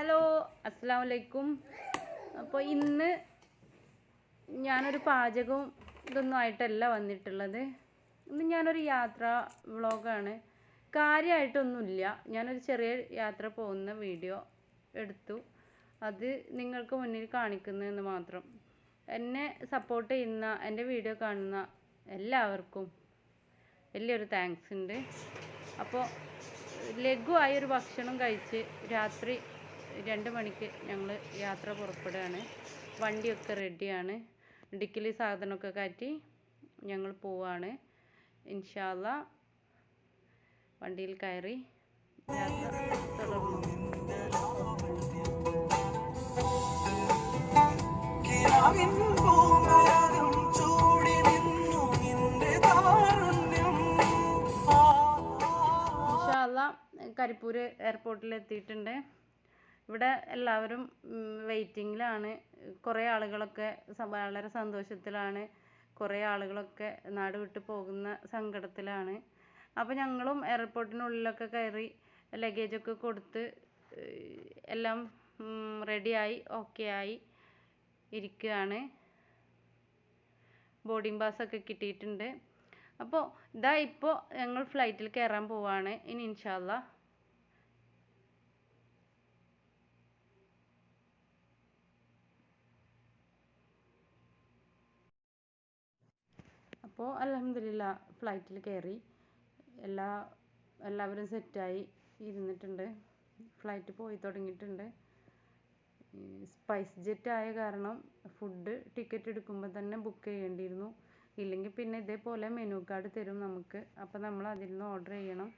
Hello, അസ്സലാമു അലൈക്കും. അപ്പോൾ ഇന്ന് ഞാനൊരു പാചകവും ഇതൊന്നും ആയിട്ടല്ല വന്നിട്ടുള്ളത്. ഇന്ന് ഞാനൊരു യാത്രാ വ്ളോഗാണ്. കാര്യമായിട്ടൊന്നുമില്ല. ഞാനൊരു ചെറിയ യാത്ര പോകുന്ന വീഡിയോ എടുത്തു. അത് നിങ്ങൾക്ക് മുന്നിൽ കാണിക്കുന്നതെന്ന് മാത്രം. എന്നെ സപ്പോർട്ട് ചെയ്യുന്ന, എൻ്റെ വീഡിയോ കാണുന്ന എല്ലാവർക്കും വലിയൊരു താങ്ക്സ് ഉണ്ട്. അപ്പോൾ ലഘുവായൊരു ഭക്ഷണം കഴിച്ച് രാത്രി 2 മണിക്ക് ഞങ്ങൾ യാത്ര പുറപ്പെടുകയാണ്. വണ്ടിയൊക്കെ റെഡിയാണ്. ഡിക്കിൽ സാധനമൊക്കെ കയറ്റി ഞങ്ങൾ പോവാണ്. ഇൻഷാ അല്ലാഹ് വണ്ടിയിൽ കയറി യാത്ര തുടർന്നു. ഇൻഷാ അല്ലാഹ് കരിപ്പൂർ എയർപോർട്ടിൽ എത്തിയിട്ടുണ്ട്. ഇവിടെ എല്ലാവരും വെയിറ്റിങ്ങിലാണ്. കുറേ ആളുകളൊക്കെ വളരെ സന്തോഷത്തിലാണ്. കുറേ ആളുകളൊക്കെ നാട് വിട്ട് പോകുന്ന സങ്കടത്തിലാണ്. അപ്പോൾ ഞങ്ങളും എയർപോർട്ടിനുള്ളിലൊക്കെ കയറി ലഗേജൊക്കെ കൊടുത്ത് എല്ലാം റെഡിയായി ഓക്കെ ആയി ഇരിക്കുകയാണ്. ബോർഡിംഗ് പാസ്സൊക്കെ കിട്ടിയിട്ടുണ്ട്. അപ്പോൾ ഇതാ ഇപ്പോൾ ഞങ്ങൾ ഫ്ലൈറ്റിൽ കയറാൻ പോവാണ്. ഇനി ഇൻഷാ അല്ലാഹ് അപ്പോൾ അൽഹംദുലില്ലാ ഫ്ലൈറ്റിൽ കയറി എല്ലാവരും സെറ്റായി ഇരുന്നിട്ടുണ്ട്. ഫ്ലൈറ്റ് പോയി തുടങ്ങിയിട്ടുണ്ട്. സ്പൈസ് ജെറ്റ് ആയ കാരണം ഫുഡ് ടിക്കറ്റ് എടുക്കുമ്പോൾ തന്നെ ബുക്ക് ചെയ്യേണ്ടിയിരുന്നു. ഇല്ലെങ്കിൽ പിന്നെ ഇതേപോലെ മെനു കാർഡ് തരും നമുക്ക്. അപ്പോൾ നമ്മൾ അതിൽ നിന്ന് ഓർഡർ ചെയ്യണം.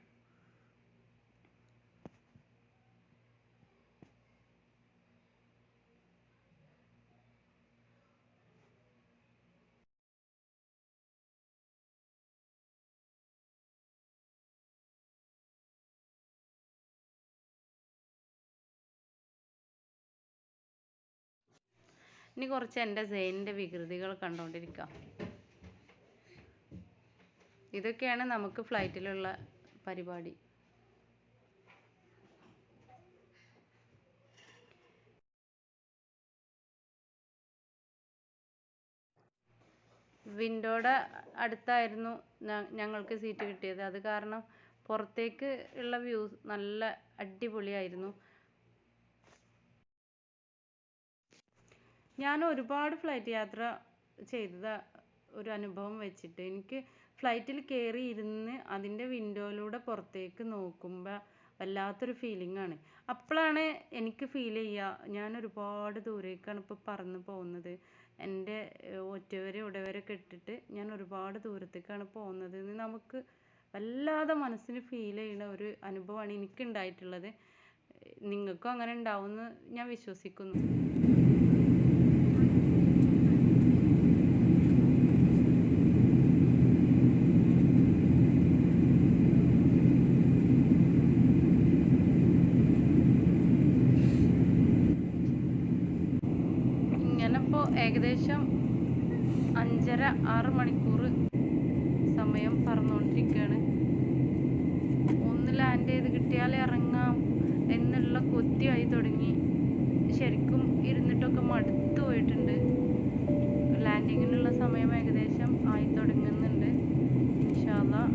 ഇനി കുറച്ച് എൻ്റെ സെയിനിൻ്റെ വികൃതികൾ കണ്ടുകൊണ്ടിരിക്കാം. ഇതൊക്കെയാണ് നമുക്ക് ഫ്ലൈറ്റിലുള്ള പരിപാടി. വിൻഡോയുടെ അടുത്തായിരുന്നു ഞങ്ങൾക്ക് സീറ്റ് കിട്ടിയത്. അത് കാരണം പുറത്തേക്ക് ഉള്ള വ്യൂസ് നല്ല അടിപൊളിയായിരുന്നു. ഞാൻ ഒരുപാട് ഫ്ലൈറ്റ് യാത്ര ചെയ്ത ഒരു അനുഭവം വെച്ചിട്ട് എനിക്ക് ഫ്ലൈറ്റിൽ കയറി ഇരുന്ന് അതിൻ്റെ വിൻഡോയിലൂടെ പുറത്തേക്ക് നോക്കുമ്പോൾ വല്ലാത്തൊരു ഫീലിംഗ് ആണ്. അപ്പോഴാണ് എനിക്ക് ഫീൽ ചെയ്യുക ഞാൻ ഒരുപാട് ദൂരേക്കാണ് ഇപ്പോൾ പറന്ന് പോകുന്നത്. എൻ്റെ ഒറ്റവരെ ഉടവരൊക്കെ ഇട്ടിട്ട് ഞാൻ ഒരുപാട് ദൂരത്തേക്കാണ് പോകുന്നത് എന്ന് നമുക്ക് വല്ലാതെ മനസ്സിന് ഫീൽ ചെയ്യുന്ന ഒരു അനുഭവമാണ് എനിക്കുണ്ടായിട്ടുള്ളത്. നിങ്ങൾക്കും അങ്ങനെ ഉണ്ടാവുമെന്ന് ഞാൻ വിശ്വസിക്കുന്നു. ഏകദേശം 5.5-6 മണിക്കൂർ സമയം പറന്നുകൊണ്ടിരിക്കുകയാണ്. ഒന്ന് ലാൻഡ് ചെയ്ത് കിട്ടിയാൽ ഇറങ്ങാം എന്നുള്ള കൊതിയായി തുടങ്ങി. ശരിക്കും ഇരുന്നിട്ടൊക്കെ മടുത്തു പോയിട്ടുണ്ട്. ലാൻഡിങ്ങിനുള്ള സമയം ഏകദേശം ആയി തുടങ്ങുന്നുണ്ട്. ഇൻഷാ അല്ലാഹ്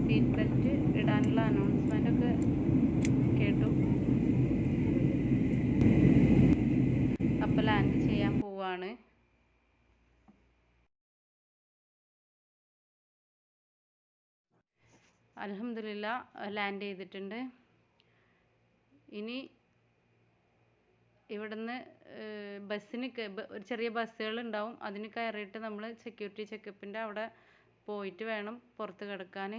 സീറ്റ് ബെൽറ്റ് ഇടാനുള്ള അനൗൺസ്മെൻ്റ് ഒക്കെ കേട്ടു. അപ്പോൾ ലാൻഡ് ചെയ്യാൻ പോവാണ്. അൽഹംദുലില്ലാ ലാൻഡ് ചെയ്തിട്ടുണ്ട്. ഇനി ഇവിടുന്ന് ബസ്സിന് ഒരു ചെറിയ ബസ്സുകൾ ഉണ്ടാവും. അതിന് കയറിയിട്ട് നമ്മൾ സെക്യൂരിറ്റി ചെക്കപ്പിൻ്റെ അവിടെ പോയിട്ട് വേണം പുറത്ത് കിടക്കാൻ.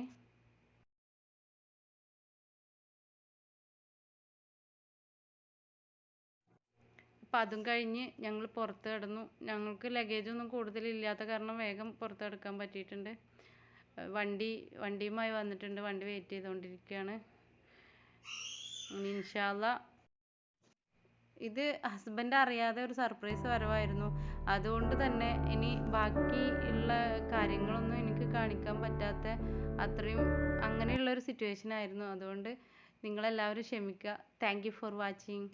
അപ്പം അതും കഴിഞ്ഞ് ഞങ്ങൾ പുറത്ത് കിടന്നു. ഞങ്ങൾക്ക് ലഗേജൊന്നും കൂടുതലില്ലാത്ത കാരണം വേഗം പുറത്ത് കിടക്കാൻ പറ്റിയിട്ടുണ്ട്. വണ്ടിയുമായി വന്നിട്ടുണ്ട്. വണ്ടി വെയിറ്റ് ചെയ്തുകൊണ്ടിരിക്കുകയാണ്. ഇൻഷാ അല്ലാഹ് ഇത് ഹസ്ബൻഡ് അറിയാതെ ഒരു സർപ്രൈസ് വരവായിരുന്നു. അതുകൊണ്ട് തന്നെ ഇനി ബാക്കി ഉള്ള കാര്യങ്ങളൊന്നും എനിക്ക് കാണിക്കാൻ പറ്റാത്ത അത്രയും അങ്ങനെയുള്ള ഒരു സിറ്റുവേഷൻ ആയിരുന്നു. അതുകൊണ്ട് നിങ്ങളെല്ലാവരും ക്ഷമിക്കുക. Thank you for watching.